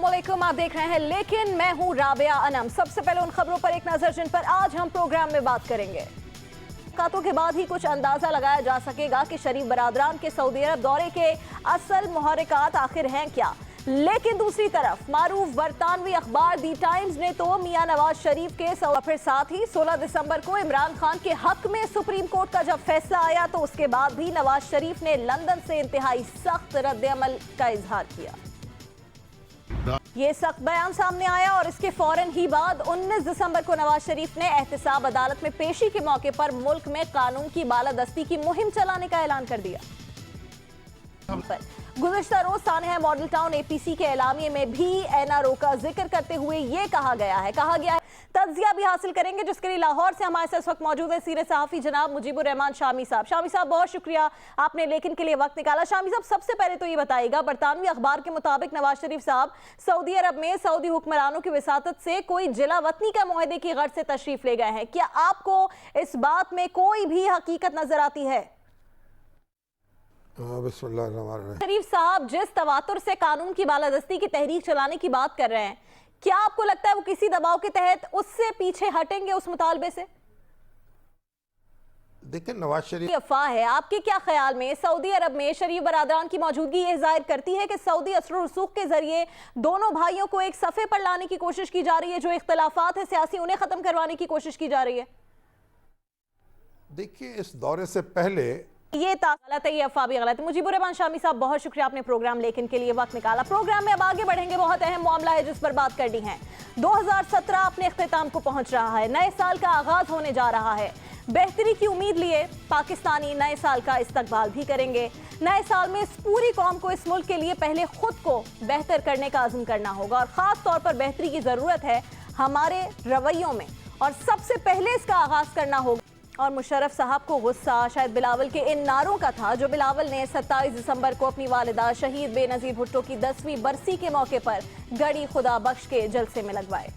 अस्सलामुअलैकुम, आप देख रहे हैं लेकिन मैं हूं राबिया अनम। सबसे पहले उन खबरों पर एक नजर जिन पर आज हम प्रोग्राम में बात करेंगे। मुलाकातों के बाद ही कुछ अंदाजा लगाया जा सकेगा कि शरीफ बरादरान के सऊदी अरब दौरे के असल मुहर्रिकात आखिर हैं क्या। लेकिन दूसरी तरफ मारूफ बरतानवी अखबार दी टाइम्स ने तो मियां नवाज शरीफ के फिर साथ ही 16 दिसंबर को इमरान खान के हक में सुप्रीम कोर्ट का जब फैसला आया तो उसके बाद भी नवाज शरीफ ने लंदन से इंतहाई सख्त रद्द-ए-अमल का इजहार किया। ये सख्त बयान सामने आया और इसके फौरन ही बाद 19 दिसंबर को नवाज शरीफ ने एहतसाब अदालत में पेशी के मौके पर मुल्क में कानून की बालादस्ती की मुहिम चलाने का ऐलान कर दिया। गुज़िश्ता रोज सानेहा मॉडल टाउन एपीसी के एलामिये में भी एनआरओ का जिक्र करते हुए ये कहा गया है तज्जिया भी हासिल करेंगे, जिसके लिए लाहौर से हमारे साथ इस वक्त मौजूद है सीनियर सहाफ़ी जनाब मुजीबुर रहमान शामी साहब। शामी साहब, बहुत शुक्रिया आपने लेकिन के लिए वक्त निकाला। शामी साहब, सबसे पहले तो ये बताइएगा, बरतानवी अखबार के मुताबिक नवाज शरीफ साहब सऊदी अरब में सऊदी हुक्मरानों की विसातत से कोई जिला वतनी का मुआहदे की गर्ज से तशरीफ ले गए हैं। क्या आपको इस बात में कोई भी हकीकत नजर आती है? शरीफ साहब जिस तवातुर से कानून की बालादस्ती की तहरीक चलाने की बात कर रहे हैं, क्या आपको लगता है वो किसी दबाव के तहत उससे पीछे हटेंगे, उस मुतालबे से? देखिए, नवाज शरीफ अफवाह है, आपके क्या ख्याल में सऊदी अरब में शरीफ बरादरान की मौजूदगी ये जाहिर करती है कि सऊदी असर और रसूख के जरिए दोनों भाइयों को एक सफ़े पर लाने की कोशिश की जा रही है, जो इख्तलाफात है सियासी उन्हें खत्म करवाने की कोशिश की जा रही है? देखिए, इस दौरे से पहले ये गलत है, ये अफवाह भी गलत है। मुजीबुर रहमान शामी साहब, बहुत शुक्रिया आपने प्रोग्राम लेकिन के लिए वक्त निकाला। प्रोग्राम में अब आगे बढ़ेंगे, बहुत अहम मामला है जिस पर बात करनी है। 2017 अपने इख्तिताम को पहुंच रहा है, नए साल का आगाज होने जा रहा है। बेहतरी की उम्मीद लिए पाकिस्तानी नए साल का इस्तकबाल भी करेंगे। नए साल में इस पूरी कौम को इस मुल्क के लिए पहले खुद को बेहतर करने का अज़्म करना होगा और ख़ास तौर पर बेहतरी की ज़रूरत है हमारे रवैयों में, और सबसे पहले इसका आगाज़ करना होगा। और मुशर्रफ साहब को गुस्सा शायद बिलावल के इन नारों का था जो बिलावल ने 27 दिसंबर को अपनी वालिदा शहीद बेनज़ीर भुट्टो की 10वीं बरसी के मौके पर गड़ी खुदा बख्श के जलसे में लगवाए।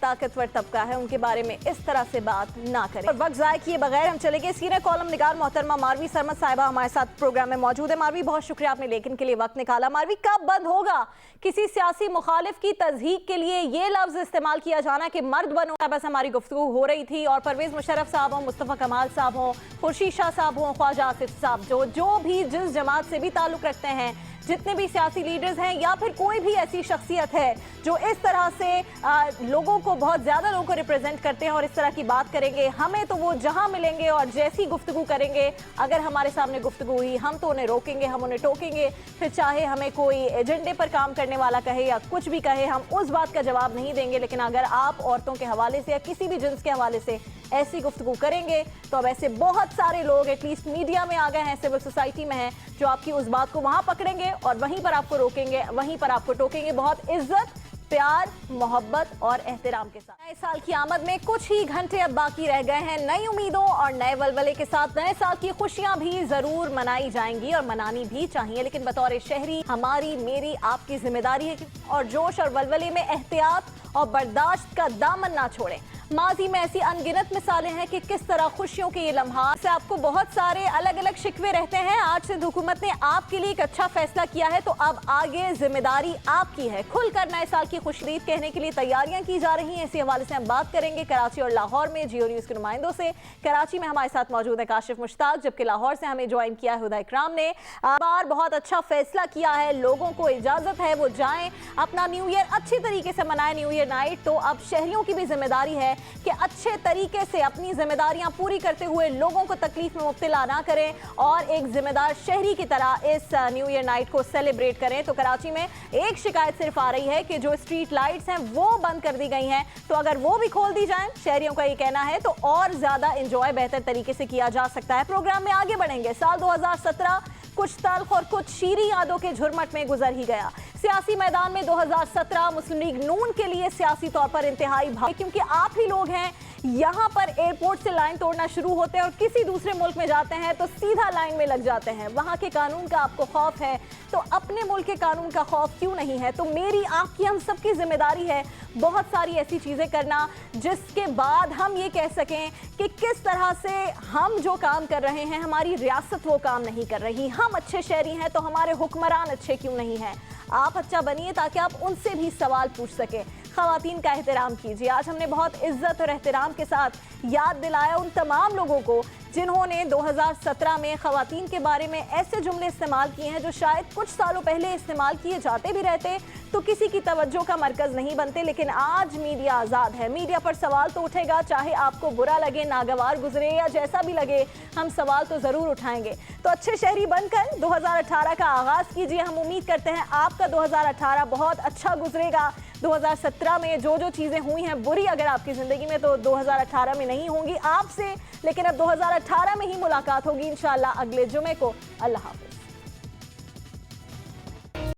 ताकतवर तबका है, उनके बारे में इस तरह से बात ना करें। और वक्त ज़ाय किए बगैर हम चले गए सीनियर कॉलम निगार मोहतरमा मारवी सरमद साहिबा हमारे साथ प्रोग्राम में मौजूद है। मारवी, बहुत शुक्रिया आपने लेकिन के लिए वक्त निकाला। मारवी, कब बंद होगा किसी सियासी मुखालिफ की तज़हीक के लिए ये लफ्ज़ इस्तेमाल किया जाना कि मर्द बनो? बस हमारी गुफ्तगू हो रही थी और परवेज़ मुशर्रफ साहब हों, मुस्तफ़ा कमाल साहब हों, खुर्शीद शाह साहब हों, ख्वाजा आसिफ साहब, जो भी जिस जमात से भी ताल्लुक़ रखते हैं, जितने भी सियासी लीडर्स हैं या फिर कोई भी ऐसी शख्सियत है जो इस तरह से लोगों को, बहुत ज़्यादा लोगों को रिप्रेजेंट करते हैं और इस तरह की बात करेंगे, हमें तो वो जहां मिलेंगे और जैसी गुफ्तगू करेंगे, अगर हमारे सामने गुफ्तगू हुई हम तो उन्हें रोकेंगे, हम उन्हें टोकेंगे। फिर चाहे हमें कोई एजेंडे पर काम करने वाला कहे या कुछ भी कहे, हम उस बात का जवाब नहीं देंगे। लेकिन अगर आप औरतों के हवाले से या किसी भी जिन्स के हवाले से ऐसी गुफ्तगू करेंगे तो अब ऐसे बहुत सारे लोग एटलीस्ट मीडिया में आ गए हैं, सिविल सोसाइटी में हैं, जो आपकी उस बात को वहां पकड़ेंगे और वहीं पर आपको रोकेंगे, वहीं पर आपको टोकेंगे, बहुत इज्जत, प्यार, मोहब्बत और एहतराम के साथ। नए साल की आमद में कुछ ही घंटे अब बाकी रह गए हैं। नई उम्मीदों और नए वलवले के साथ नए साल की खुशियां भी जरूर मनाई जाएंगी और मनानी भी चाहिए, लेकिन बतौर शहरी हमारी, मेरी, आपकी जिम्मेदारी है और जोश और वलवले में एहतियात और बर्दाश्त का दामन ना छोड़ें। माजी में ऐसी अनगिनत मिसालें हैं कि किस तरह खुशियों के ये लम्हात से आपको बहुत सारे अलग अलग शिकवे रहते हैं। आज सिंध हुकूमत ने आपके लिए एक अच्छा फैसला किया है, तो अब आगे जिम्मेदारी आपकी है। खुलकर नए साल की खुशरीद कहने के लिए तैयारियां की जा रही हैं, इसी हवाले से हम बात करेंगे कराची और लाहौर में जियो न्यूज़ के नुमाइंदों से। कराची में हमारे साथ मौजूद है काशिफ मुश्ताक, जबकि लाहौर से हमें ज्वाइन किया है हुदा इकराम ने। बार बहुत अच्छा फैसला किया है, लोगों को इजाजत है वो जाएं, अपना न्यू ईयर अच्छी तरीके से मनाएं, न्यू ईयर नाइट। तो अब शहरियों की भी जिम्मेदारी है कि अच्छे तरीके से अपनी जिम्मेदारियां पूरी करते हुए लोगों को तकलीफ में मुब्तला ना करें और एक जिम्मेदार शहरी की तरह इस न्यू ईयर नाइट को सेलिब्रेट करें। तो कराची में एक शिकायत सिर्फ आ रही है कि जो स्ट्रीट लाइट्स हैं वो बंद कर दी गई हैं, तो अगर वो भी खोल दी जाएं, शहरियों का ये कहना है, तो और ज्यादा इंजॉय बेहतर तरीके से किया जा सकता है। प्रोग्राम में आगे बढ़ेंगे। साल 2017 कुछ तल्ख और कुछ शीरी यादों के झुरमट में गुजर ही गया। सियासी मैदान में 2017 मुस्लिम लीग नून के लिए सियासी तौर पर इंतहाई भारी, क्योंकि आप ही लोग हैं यहाँ पर एयरपोर्ट से लाइन तोड़ना शुरू होते हैं और किसी दूसरे मुल्क में जाते हैं तो सीधा लाइन में लग जाते हैं। वहाँ के कानून का आपको खौफ है तो अपने मुल्क के कानून का खौफ क्यों नहीं है? तो मेरी, आपकी, हम सबकी जिम्मेदारी है बहुत सारी ऐसी चीज़ें करना जिसके बाद हम ये कह सकें कि किस तरह से हम जो काम कर रहे हैं, हमारी रियासत वो काम नहीं कर रही। हम अच्छे शहरी हैं तो हमारे हुक्मरान अच्छे क्यों नहीं हैं? आप अच्छा बनिए ताकि आप उनसे भी सवाल पूछ सकें। ख़वातीन का एहतराम कीजिए। आज हमने बहुत इज्जत और एहतराम के साथ याद दिलाया उन तमाम लोगों को जिन्होंने 2017 में ख़वातीन के बारे में ऐसे जुमले इस्तेमाल किए हैं जो शायद कुछ सालों पहले इस्तेमाल किए जाते भी रहते तो किसी की तवज्जो का मरकज़ नहीं बनते। लेकिन आज मीडिया आज़ाद है, मीडिया पर सवाल तो उठेगा, चाहे आपको बुरा लगे, नागवार गुजरे या जैसा भी लगे, हम सवाल तो ज़रूर उठाएंगे। तो अच्छे शहरी बनकर 2018 का आगाज़ कीजिए। हम उम्मीद करते हैं आपका 2018 बहुत अच्छा गुजरेगा। 2017 में जो जो चीज़ें हुई हैं बुरी अगर आपकी ज़िंदगी में, तो 2018 में नहीं होंगी आपसे, लेकिन अब 2018 में ही मुलाकात होगी इंशाअल्लाह अगले जुमे को। अल्लाह हाफ़िज़।